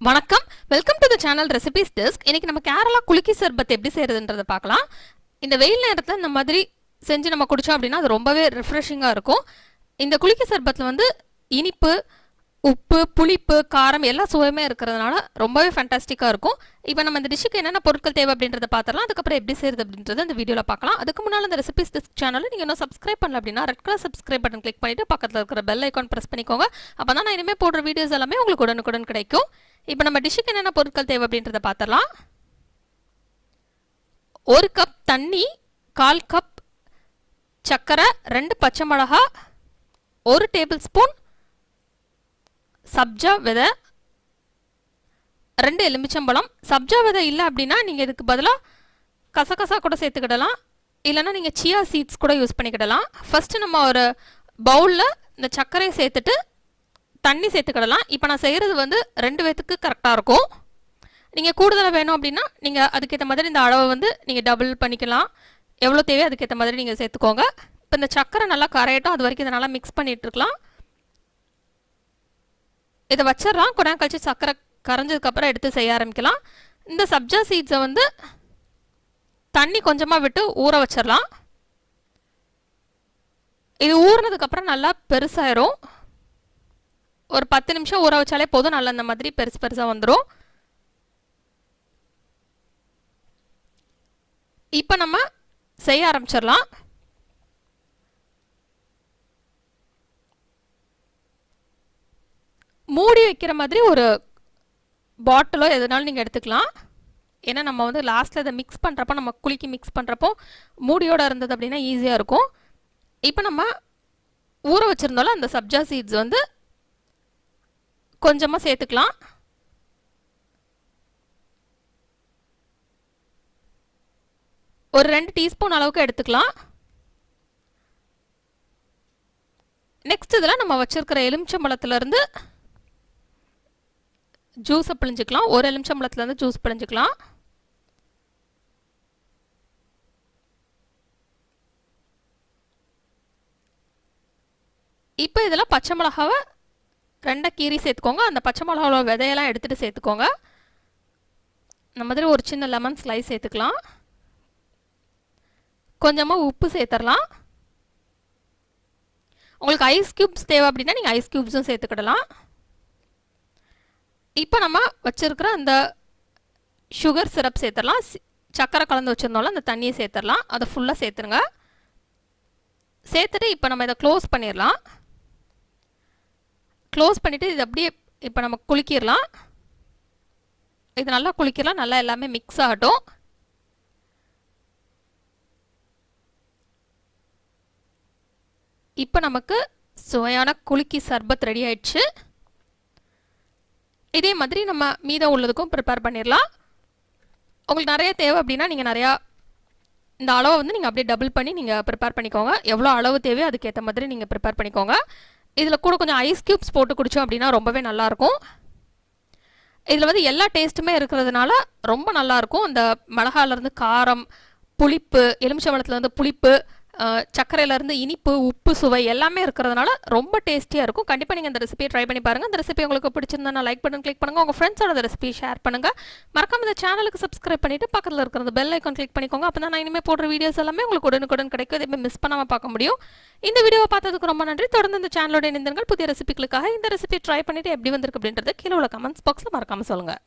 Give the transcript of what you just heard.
வணக்கம், welcome to the channel recipes desk. இன்னைக்கு நம்ம கேரளா குலுக்கி சர்பத் எப்படி செய்யறதுன்றதை பார்க்கலாம். இந்த வெயில் நேரத்தில் இந்த மாதிரி செஞ்சு நம்ம குடிச்சோம் அப்படின்னா அது ரொம்பவே ரிஃப்ரெஷிங்காக இருக்கும். இந்த குலுக்கி சர்பத்தில் வந்து இனிப்பு, உப்பு, புளிப்பு, காரம் எல்லா சுவையுமே இருக்கிறதுனால ரொம்பவே ஃபேண்டாஸ்டிக்காக இருக்கும். இப்போ நம்ம இந்த டிஷ்ஷுக்கு என்னென்ன பொருட்கள் தேவை அப்படின்றத பார்த்துடலாம். அதுக்கப்புறம் எப்படி செய்யுது அப்படின்றத இந்த வீடியோவில் பார்க்கலாம். அதுக்கு முன்னால் இந்த ரெசிபிஸ் டெஸ்க் சேனலில் நீங்கள் இன்னும் சப்ஸ்கிரைப் பண்ணல அப்படின்னா red colour subscribe button click பண்ணிவிட்டு பக்கத்தில் இருக்கிற பெல் ஐக்கான் ப்ரெஸ் பண்ணிக்கோங்க. அப்போ தான் நான் இனிமேல் போடுற வீடியோஸ் எல்லாமே உங்களுக்கு உடனுக்குடன் கிடைக்கும். இப்போ நம்ம டிஷ்ஷுக்கு என்னென்ன பொருட்கள் தேவை அப்படின்றத பார்த்துடலாம். 1 கப் தண்ணி, 1/4 கப் சர்க்கரை, 2 பச்சை மிளகா, 1 டேபிள் ஸ்பூன் சப்ஜா விதை, 2 எலுமிச்சம்பழம். சப்ஜா விதை இல்லை அப்படின்னா நீங்கள் இதுக்கு பதிலாக கசகசா கூட சேர்த்துக்கிடலாம், இல்லைன்னா நீங்கள் சியா சீட்ஸ் கூட யூஸ் பண்ணிக்கிடலாம். ஃபஸ்ட்டு நம்ம ஒரு பவுலில் இந்த சர்க்கரையை சேர்த்துட்டு தண்ணி சேர்த்துக்கிடலாம். இப்போ நான் செய்கிறது வந்து 2 பேத்துக்கு கரெக்டாக இருக்கும். நீங்கள் கூடுதலாக வேணும் அப்படின்னா நீங்கள் அதுக்கேற்ற மாதிரி இந்த அளவை வந்து நீங்கள் டபுள் பண்ணிக்கலாம். எவ்வளோ தேவையோ அதுக்கேற்ற மாதிரி நீங்கள் சேர்த்துக்கோங்க. இப்போ இந்த சர்க்கரை நல்லா கரையட்டும், அது வரைக்கும் இதை நல்லா மிக்ஸ் பண்ணிகிட்ருக்கலாம். இதை வச்சிடலாம். கொஞ்ச நேரம் கழிச்சு சர்க்கரை கரைஞ்சதுக்கப்புறம் எடுத்து செய்ய ஆரம்பிக்கலாம். இந்த சப்ஜா சீட்ஸை வந்து தண்ணி கொஞ்சமாக விட்டு ஊற வச்சிடலாம். இது ஊறினதுக்கப்புறம் நல்லா பெருசாயிரும். ஒரு 10 நிமிஷம் ஊற வச்சாலே போதும், நல்லா இந்த மாதிரி பெருசு பெருசாக வந்துடும். இப்போ நம்ம செய்ய ஆரம்பிச்சிடலாம். மூடி வைக்கிற மாதிரி ஒரு பாட்டிலோ எதுனாலும் நீங்கள் எடுத்துக்கலாம். ஏன்னா நம்ம வந்து லாஸ்ட்டில் இதை மிக்ஸ் பண்ணுறப்போ, நம்ம குலுக்கி மிக்ஸ் பண்ணுறப்போ மூடியோடு இருந்தது அப்படின்னா ஈஸியாக இருக்கும். இப்போ நம்ம ஊற வச்சுருந்தோம்ல அந்த சப்ஜா சீட்ஸ் வந்து கொஞ்சமாக சேர்த்துக்கலாம். ஒரு 2 டீஸ்பூன் அளவுக்கு எடுத்துக்கலாம். நெக்ஸ்ட் இதில் நம்ம வச்சுருக்கிற எலுமிச்சம்பழத்துலேருந்து ஜூஸை பிழிஞ்சிக்கலாம். ஒரு எலுமிச்சம்பழத்துலேருந்து ஜூஸ் பிழிஞ்சிக்கலாம். இப்போ இதில் பச்சை மிளகாவை 2 கீரி சேர்த்துக்கோங்க. அந்த பச்சை மிளகாவோட விதையெல்லாம் எடுத்துகிட்டு சேர்த்துக்கோங்க. இந்த மாதிரி ஒரு சின்ன லெமன் ஸ்லைஸ் சேர்த்துக்கலாம். கொஞ்சமாக உப்பு சேர்த்துடலாம். உங்களுக்கு ஐஸ் க்யூப்ஸ் தேவை அப்படின்னா நீங்கள் ஐஸ் க்யூப்ஸும் சேர்த்துக்கிடலாம். இப்போ நம்ம வச்சுருக்கிற அந்த சுகர் சிரப் சேர்த்துடலாம். சர்க்கரை கலந்து வச்சுருந்தோம்ல அந்த தண்ணியை சேர்த்துடலாம். அதை ஃபுல்லாக சேர்த்துருங்க. சேர்த்துட்டு இப்போ நம்ம இதை க்ளோஸ் பண்ணிடலாம். க்ளோஸ் பண்ணிவிட்டு இது அப்படியே இப்போ நம்ம குலுக்கிடலாம். இது நல்லா குலுக்கிடலாம், நல்லா எல்லாமே மிக்ஸ் ஆகட்டும். இப்போ நமக்கு சுவையான குலுக்கி சர்பத் ரெடி ஆயிடுச்சு. இதே மாதிரி நம்ம மீதம் உள்ளதுக்கும் ப்ரிப்பேர் பண்ணிடலாம். உங்களுக்கு நிறைய தேவை அப்படின்னா நீங்கள் நிறையா இந்த அளவை வந்து நீங்கள் அப்படியே டபுள் பண்ணி நீங்கள் ப்ரிப்பேர் பண்ணிக்கோங்க. எவ்வளோ அளவு தேவையோ அதுக்கேற்ற மாதிரி நீங்கள் ப்ரிப்பேர் பண்ணிக்கோங்க. இதில் கூட கொஞ்சம் ஐஸ் க்யூப்ஸ் போட்டு குடித்தோம் அப்படின்னா ரொம்பவே நல்லாயிருக்கும். இதில் வந்து எல்லா டேஸ்ட்டுமே இருக்கிறதுனால ரொம்ப நல்லாயிருக்கும். இந்த மிளகாலேருந்து காரம், புளிப்பு, எலுமிச்சம்பழத்துலேருந்து புளிப்பு, சர்க்கரையிலேருந்து இனிப்பு, உப்பு சுவை எல்லாமே இருக்கிறதுனால ரொம்ப டேஸ்டியாக இருக்கும். கண்டிப்பாக நீங்கள் இந்த ரெசிபியை ட்ரை பண்ணி பாருங்கள். இந்த ரெசிபி உங்களுக்கு பிடிச்சிருந்தா நான் லைக் பட்டன் கிளிக் பண்ணுங்கள். உங்கள் ஃப்ரெண்ட்ஸோட இந்த ரெசிபி ஷேர் பண்ணுங்கள். மறக்காம இந்த சேனலுக்கு சப்ஸ்கிரைப் பண்ணிவிட்டு பக்கத்தில் இருக்கிற பெல் ஐக்கான் கிளிக் பண்ணிக்கோங்க. அப்போ தான் நான் இனிமேல் போடுற வீடியோஸ் எல்லாமே உங்களுக்கு உடனுக்குடன் கிடைக்கும். எதுவுமே மிஸ் பண்ணாமல் பார்க்க முடியும். இந்த வீடியோவை பார்த்ததுக்கு ரொம்ப நன்றி. தொடர்ந்து இந்த சேனலோட இணைந்தீர்கள். புதிய ரெசிபிகளுக்காக இந்த ரெசிபியை ட்ரை பண்ணிவிட்டு எப்படி வந்திருக்கு அப்படின்றத கீழே உள்ள கமெண்ட்ஸ் பாக்ஸில் மறக்காமல் சொல்லுங்கள்.